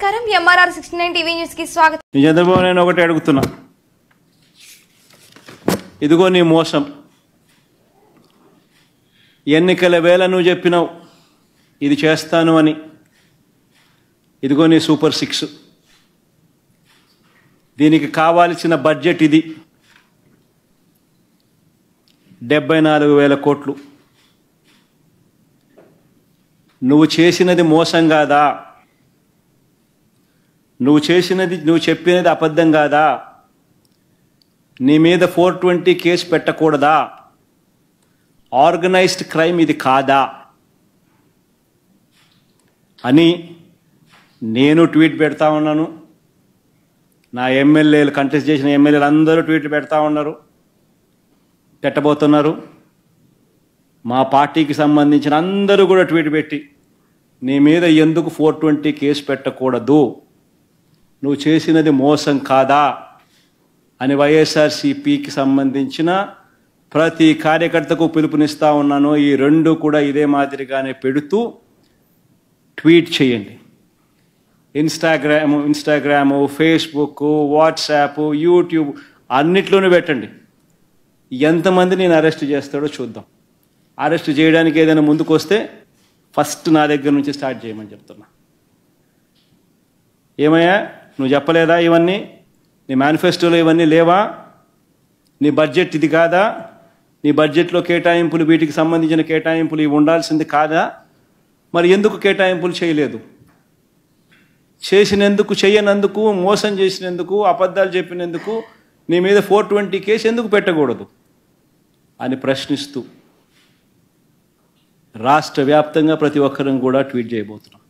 నమస్కారం MRR 69 TV news కి స్వాగతం. చంద్రబాబు నేను ఒకటి అడుగుతున్నా, ఇదిగో నీ మోసం. ఎన్నికల వేళ నువ్వు చెప్పినావు ఇది చేస్తాను అని. ఇదిగో నీ సూపర్ 6. దీనికి కావాల్సిన బడ్జెట్ ఇది 74,000 కోట్లు. నువ్వు చేసినది మోసం కాదా? నువ్వు చెప్పినది అబద్ధం కాదా? నీ మీద 420 కేసు పెట్టకూడదా? ఆర్గనైజ్డ్ క్రైమ్ ఇది కాదా అని నేను ట్వీట్ పెడతా ఉన్నాను. నా ఎమ్మెల్యేలు, కంటెస్ట్ చేసిన ఎమ్మెల్యేలు అందరూ ట్వీట్ పెడతా ఉన్నారు, పెట్టబోతున్నారు. మా పార్టీకి సంబంధించిన అందరూ కూడా ట్వీట్ పెట్టి నీ మీద ఎందుకు 420 కేసు పెట్టకూడదు, నువ్వు చేసినది మోసం కాదా అని వైఎస్ఆర్సీపీకి సంబంధించిన ప్రతి కార్యకర్తకు పిలుపునిస్తూ ఉన్నాను. ఈ రెండు కూడా ఇదే మాదిరిగానే పెడుతూ ట్వీట్ చేయండి. ఇన్స్టాగ్రాము, ఫేస్బుక్, వాట్సాప్, యూట్యూబ్ అన్నిట్లోనూ పెట్టండి. ఎంతమంది నేను అరెస్ట్ చేస్తాడో చూద్దాం. అరెస్ట్ చేయడానికి ఏదైనా ముందుకు వస్తే ఫస్ట్ నా దగ్గర నుంచి స్టార్ట్ చేయమని చెప్తున్నా. ఏమయ్యా నువ్వు చెప్పలేదా ఇవన్నీ? నీ మేనిఫెస్టోలో ఇవన్నీ లేవా? నీ బడ్జెట్ ఇది కాదా? నీ బడ్జెట్లో కేటాయింపులు, వీటికి సంబంధించిన కేటాయింపులు ఇవి ఉండాల్సింది కాదా? మరి ఎందుకు కేటాయింపులు చేయలేదు? చేసినందుకు, చేయనందుకు, మోసం చేసినందుకు, అబద్ధాలు చెప్పినందుకు నీ మీద 420 కేసు ఎందుకు పెట్టకూడదు అని ప్రశ్నిస్తూ రాష్ట్ర వ్యాప్తంగా ప్రతి ఒక్కరం కూడా ట్వీట్ చేయబోతున్నాం.